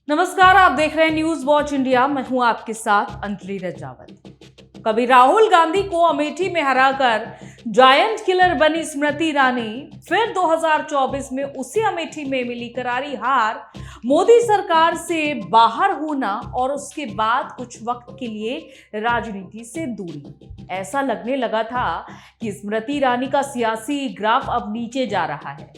नमस्कार, आप देख रहे हैं न्यूज वॉच इंडिया। मैं हूं आपके साथ अंजलि रजावत। कभी राहुल गांधी को अमेठी में हराकर जायंट किलर बनी स्मृति ईरानी, फिर 2024 में उसी अमेठी में मिली करारी हार, मोदी सरकार से बाहर होना और उसके बाद कुछ वक्त के लिए राजनीति से दूरी। ऐसा लगने लगा था कि स्मृति ईरानी का सियासी ग्राफ अब नीचे जा रहा है,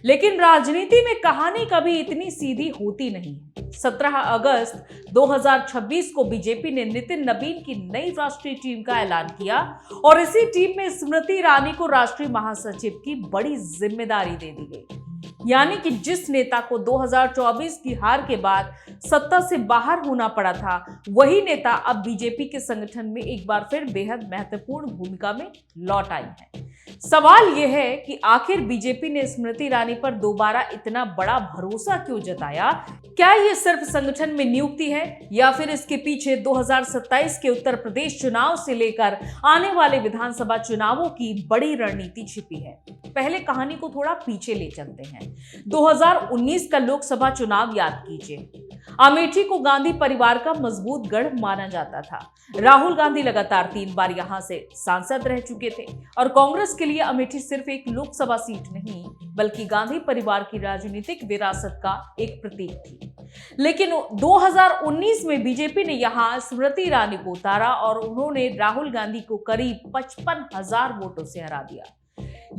लेकिन राजनीति में कहानी कभी इतनी सीधी होती नहीं। 17 अगस्त 2026 को बीजेपी ने नितिन नबीन की नई राष्ट्रीय टीम का ऐलान किया और इसी टीम में स्मृति ईरानी को राष्ट्रीय महासचिव की बड़ी जिम्मेदारी दे दी गई। यानी कि जिस नेता को 2024 की हार के बाद सत्ता से बाहर होना पड़ा था, वही नेता अब बीजेपी के संगठन में एक बार फिर बेहद महत्वपूर्ण भूमिका में लौट आई है। सवाल यह है कि आखिर बीजेपी ने स्मृति ईरानी पर दोबारा इतना बड़ा भरोसा क्यों जताया? क्या ये सिर्फ संगठन में नियुक्ति है या फिर इसके पीछे 2027 के उत्तर प्रदेश चुनाव से लेकर आने वाले विधानसभा चुनावों की बड़ी रणनीति छिपी है? पहले कहानी को थोड़ा पीछे ले चलते हैं। 2019 का लोकसभा चुनाव याद कीजिए। अमेठी को गांधी परिवार का मजबूत गढ़ माना जाता था। राहुल गांधी लगातार 3 बार यहां से सांसद रह चुके थे और कांग्रेस के लिए अमेठी सिर्फ एक लोकसभा सीट नहीं, बल्कि गांधी परिवार की राजनीतिक विरासत का एक प्रतीक थी। लेकिन 2019 में बीजेपी ने यहां स्मृति ईरानी को उतारा और उन्होंने राहुल गांधी को करीब 55,000 वोटों से हरा दिया।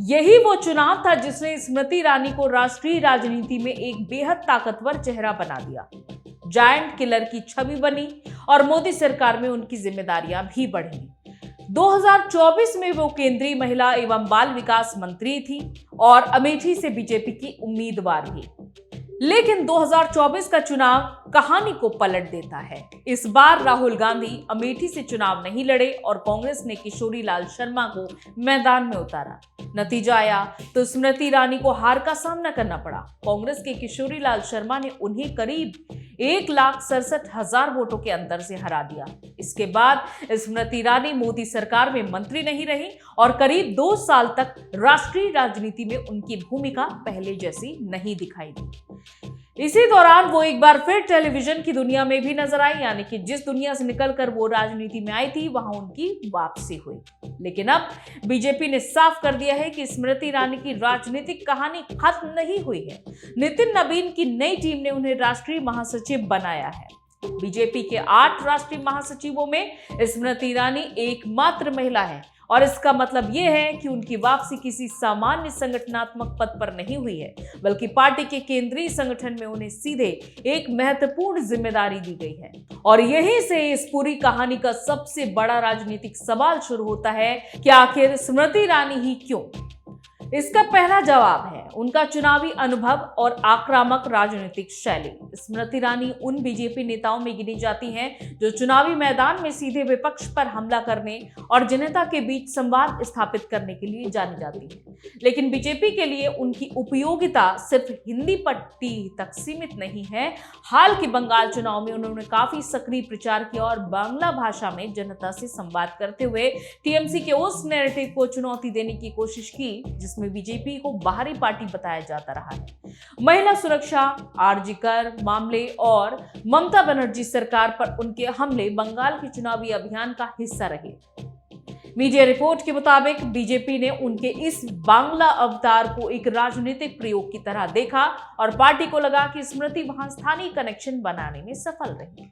यही वो चुनाव था जिसने स्मृति ईरानी को राष्ट्रीय राजनीति में एक बेहद ताकतवर चेहरा बना दिया। जायंट किलर की छवि बनी और मोदी सरकार में उनकी जिम्मेदारियां भी बढ़ी। 2024 में वो केंद्रीय महिला एवं बाल विकास मंत्री थी और अमेठी से बीजेपी की उम्मीदवार भी। लेकिन 2024 का चुनाव कहानी को पलट देता है। इस बार राहुल गांधी अमेठी से चुनाव नहीं लड़े और कांग्रेस ने किशोरी लाल शर्मा को मैदान में उतारा। नतीजा आया तो स्मृति ईरानी को हार का सामना करना पड़ा। कांग्रेस के किशोरी लाल शर्मा ने उन्हें करीब 1,67,000 वोटों के अंतर से हरा दिया। इसके बाद स्मृति ईरानी मोदी सरकार में मंत्री नहीं रही और करीब 2 साल तक राष्ट्रीय राजनीति में उनकी भूमिका पहले जैसी नहीं दिखाई दी। इसी दौरान वो एक बार फिर टेलीविजन की दुनिया में भी नजर आई, यानी कि जिस दुनिया से निकलकर वो राजनीति में आई थी, वहां उनकी वापसी हुई। लेकिन अब बीजेपी ने साफ कर दिया है कि स्मृति ईरानी की राजनीतिक कहानी खत्म नहीं हुई है। नितिन नबीन की नई टीम ने उन्हें राष्ट्रीय महासचिव बनाया है। बीजेपी के 8 राष्ट्रीय महासचिवों में स्मृति ईरानी एकमात्र महिला है और इसका मतलब यह है कि उनकी वापसी किसी सामान्य संगठनात्मक पद पर नहीं हुई है, बल्कि पार्टी के केंद्रीय संगठन में उन्हें सीधे एक महत्वपूर्ण जिम्मेदारी दी गई है। और यहीं से इस पूरी कहानी का सबसे बड़ा राजनीतिक सवाल शुरू होता है कि आखिर स्मृति ईरानी ही क्यों? इसका पहला जवाब है उनका चुनावी अनुभव और आक्रामक राजनीतिक शैली। स्मृति ईरानी उन बीजेपी नेताओं में गिनी जाती हैं जो चुनावी मैदान में सीधे विपक्ष पर हमला करने और जनता के बीच संवाद स्थापित करने के लिए जानी जाती है। लेकिन बीजेपी के लिए उनकी उपयोगिता सिर्फ हिंदी पट्टी तक सीमित नहीं है। हाल के बंगाल चुनाव में उन्होंने काफी सक्रिय प्रचार किया और बांग्ला भाषा में जनता से संवाद करते हुए टीएमसी के उस नैरेटिव को चुनौती देने की कोशिश की जिसमें बीजेपी को बाहरी पार्टी बताया जाता रहा है। महिला सुरक्षा, आरजी कर मामले और ममता बनर्जी सरकार पर उनके हमले बंगाल के चुनावी अभियान का हिस्सा रहे। मीडिया रिपोर्ट के मुताबिक बीजेपी ने उनके इस बांग्ला अवतार को एक राजनीतिक प्रयोग की तरह देखा और पार्टी को लगा कि स्मृति वहां स्थानीय कनेक्शन बनाने में सफल रही।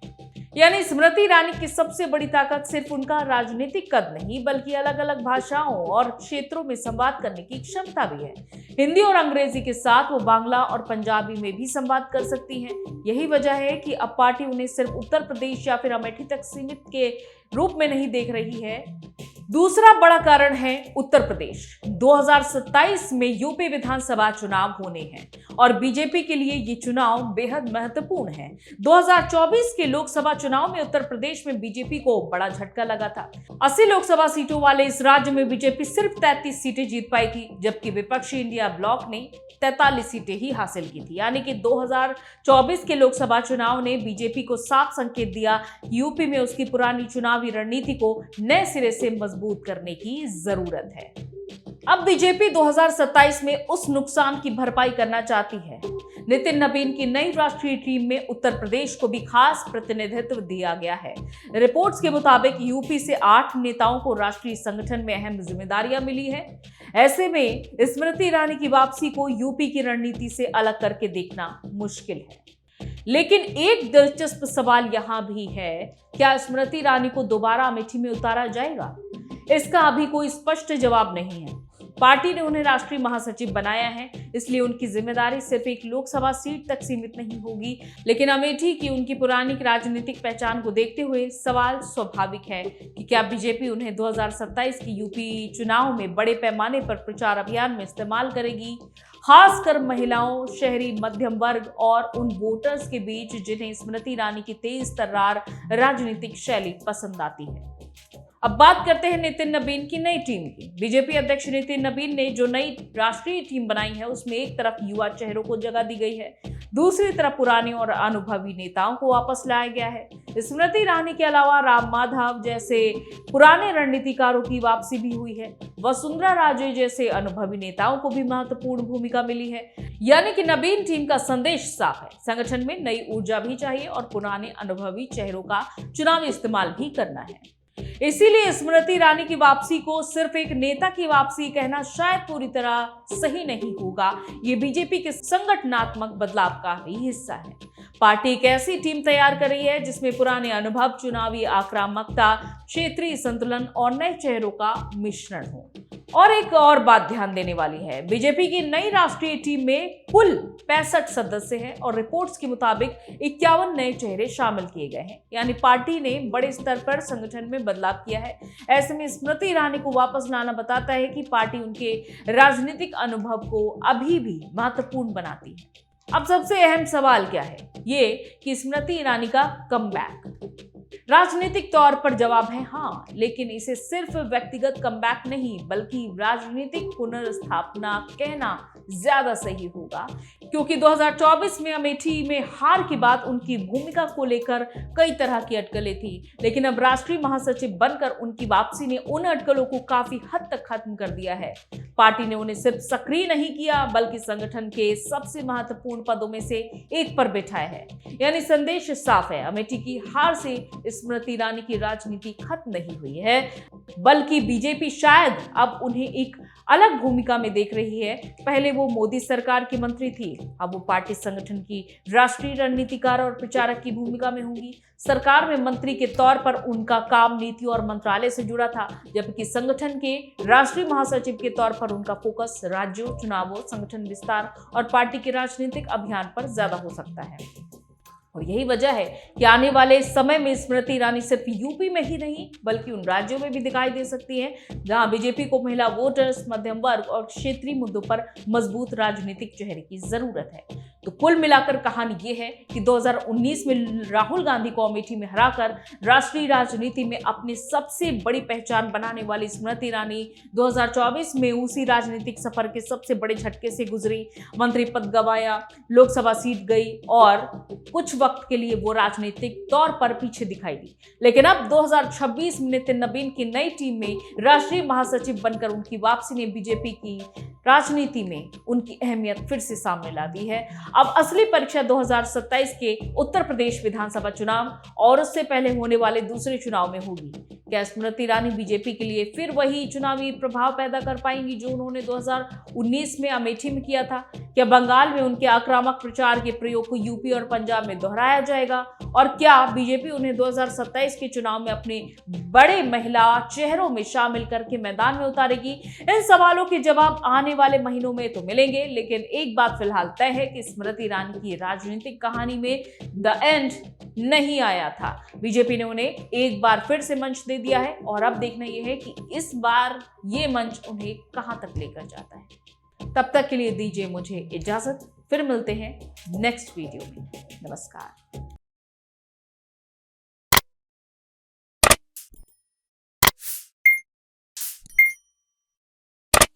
यानी स्मृति ईरानी की सबसे बड़ी ताकत सिर्फ उनका राजनीतिक कद नहीं, बल्कि अलग अलग भाषाओं और क्षेत्रों में संवाद करने की क्षमता भी है। हिंदी और अंग्रेजी के साथ वो बांग्ला और पंजाबी में भी संवाद कर सकती हैं। यही वजह है कि अब पार्टी उन्हें सिर्फ उत्तर प्रदेश या फिर अमेठी तक सीमित के रूप में नहीं देख रही है। दूसरा बड़ा कारण है उत्तर प्रदेश। 2027 में यूपी विधानसभा चुनाव होने हैं और बीजेपी के लिए ये चुनाव बेहद महत्वपूर्ण है। 2024 के लोकसभा चुनाव में उत्तर प्रदेश में बीजेपी को बड़ा झटका लगा था। 80 लोकसभा सीटों वाले इस राज्य में बीजेपी सिर्फ 33 सीटें जीत पाई थी, जबकि विपक्षी इंडिया ब्लॉक ने 43 सीटें ही हासिल की थी। यानी कि 2024 के लोकसभा चुनाव ने बीजेपी को साफ संकेत दिया कि यूपी में उसकी पुरानी चुनावी रणनीति को नए सिरे से मजबूत करने की जरूरत है। अब बीजेपी 2027 में उस नुकसान की भरपाई करना चाहती है। नितिन नबीन की नई राष्ट्रीय टीम में उत्तर प्रदेश को भी खास प्रतिनिधित्व दिया गया है। रिपोर्ट्स के मुताबिक यूपी से 8 नेताओं को राष्ट्रीय संगठन में अहम जिम्मेदारियां मिली है। ऐसे में स्मृति ईरानी की वापसी को यूपी की रणनीति से अलग करके देखना मुश्किल है। लेकिन एक दिलचस्प सवाल यहां भी है, क्या स्मृति ईरानी को दोबारा अमेठी में उतारा जाएगा? इसका अभी कोई स्पष्ट जवाब नहीं है। पार्टी ने उन्हें राष्ट्रीय महासचिव बनाया है, इसलिए उनकी जिम्मेदारी सिर्फ एक लोकसभा सीट तक सीमित नहीं होगी। लेकिन अमेठी की उनकी पुरानी राजनीतिक पहचान को देखते हुए सवाल स्वाभाविक है कि क्या बीजेपी उन्हें 2027 की यूपी चुनाव में बड़े पैमाने पर प्रचार अभियान में इस्तेमाल करेगी, खासकर महिलाओं, शहरी मध्यम वर्ग और उन वोटर्स के बीच जिन्हें स्मृति ईरानी की तेज तर्रार राजनीतिक शैली पसंद आती है। अब बात करते हैं नितिन नबीन की नई टीम की। बीजेपी अध्यक्ष नितिन नबीन ने जो नई राष्ट्रीय टीम बनाई है, उसमें एक तरफ युवा चेहरों को जगह दी गई है, दूसरी तरफ पुराने और अनुभवी नेताओं को वापस लाया गया है। स्मृति ईरानी के अलावा राम माधव जैसे पुराने रणनीतिकारों की वापसी भी हुई है। वसुंधरा राजे जैसे अनुभवी नेताओं को भी महत्वपूर्ण भूमिका मिली है। यानी कि नबीन टीम का संदेश साफ है, संगठन में नई ऊर्जा भी चाहिए और पुराने अनुभवी चेहरों का चुनावी इस्तेमाल भी करना है। इसीलिए स्मृति ईरानी की वापसी को सिर्फ एक नेता की वापसी कहना शायद पूरी तरह सही नहीं होगा। ये बीजेपी के संगठनात्मक बदलाव का ही हिस्सा है। पार्टी एक ऐसी टीम तैयार कर रही है जिसमें पुराने अनुभव, चुनावी आक्रामकता, क्षेत्रीय संतुलन और नए चेहरों का मिश्रण हो। और एक और बात ध्यान देने वाली है, बीजेपी की नई राष्ट्रीय टीम में कुल 65 सदस्य हैं और रिपोर्ट्स के मुताबिक 51 नए चेहरे शामिल किए गए हैं। यानी पार्टी ने बड़े स्तर पर संगठन में बदलाव किया है। ऐसे में स्मृति ईरानी को वापस लाना बताता है कि पार्टी उनके राजनीतिक अनुभव को अभी भी महत्वपूर्ण बनाती है। अब सबसे अहम सवाल क्या है, ये कि स्मृति ईरानी का कमबैक। राजनीतिक तौर पर जवाब है हाँ, लेकिन इसे सिर्फ व्यक्तिगत कमबैक नहीं बल्कि राजनीतिक पुनर्स्थापना कहना ज्यादा सही होगा, क्योंकि 2024 में अमेठी में हार के बाद उनकी भूमिका को लेकर कई तरह की अटकलें थी। लेकिन अब राष्ट्रीय महासचिव बनकर उनकी वापसी ने उन अटकलों को काफी हद तक खत्म कर दिया है। पार्टी ने उन्हें सिर्फ सक्रिय नहीं किया बल्कि संगठन के सबसे महत्वपूर्ण पदों में से एक पर बैठाया है। यानी संदेश साफ है, अमेठी की हार से स्मृति ईरानी की राजनीति खत्म नहीं हुई है, बल्कि बीजेपी शायद अब उन्हें एक अलग भूमिका में देख रही है। पहले वो मोदी सरकार की मंत्री थी, अब वो पार्टी संगठन की राष्ट्रीय रणनीतिकार और प्रचारक की भूमिका में होंगी। सरकार में मंत्री के तौर पर उनका काम नीति और मंत्रालय से जुड़ा था, जबकि संगठन के राष्ट्रीय महासचिव के तौर पर उनका फोकस राज्यों, चुनावों, संगठन विस्तार और पार्टी के राजनीतिक अभियान पर ज्यादा हो सकता है। और यही वजह है कि आने वाले समय में स्मृति ईरानी सिर्फ यूपी में ही नहीं बल्कि उन राज्यों में भी दिखाई दे सकती हैं जहां बीजेपी को महिला वोटर्स, मध्यम वर्ग और क्षेत्रीय मुद्दों पर मजबूत राजनीतिक चेहरे की जरूरत है। तो कुल मिलाकर कहानी ये है कि 2019 में राहुल गांधी को अमेठी में हराकर राष्ट्रीय राजनीति में अपनी सबसे बड़ी पहचान बनाने वाली स्मृति ईरानी 2024 में उसी राजनीतिक सफर के सबसे बड़े झटके से गुजरी। मंत्री पद गंवाया, लोकसभा सीट गई और कुछ वक्त के लिए वो राजनीतिक तौर पर पीछे दिखाई दी। लेकिन अब 2026 में नितिन नबीन की नई टीम में राष्ट्रीय महासचिव बनकर उनकी वापसी ने बीजेपी की राजनीति में उनकी अहमियत फिर से सामने ला दी है। अब असली परीक्षा 2027 के उत्तर प्रदेश विधानसभा चुनाव और उससे पहले होने वाले दूसरे चुनाव में होगी। क्या स्मृति ईरानी बीजेपी के लिए फिर वही चुनावी प्रभाव पैदा कर पाएंगी जो उन्होंने 2019 में अमेठी में किया था? क्या बंगाल में उनके आक्रामक प्रचार के प्रयोग को यूपी और पंजाब में दोहराया जाएगा? और क्या बीजेपी उन्हें 2027 के चुनाव में अपने बड़े महिला चेहरों में शामिल करके मैदान में उतारेगी? इन सवालों के जवाब आने वाले महीनों में तो मिलेंगे, लेकिन एक बात फिलहाल तय है कि स्मृति ईरानी की राजनीतिक कहानी में द एंड नहीं आया था। बीजेपी ने उन्हें एक बार फिर से मंच दे दिया है और अब देखना यह है कि इस बार ये मंच उन्हें कहां तक लेकर जाता है। तब तक के लिए दीजिए मुझे इजाजत, फिर मिलते हैं नेक्स्ट वीडियो में। नमस्कार।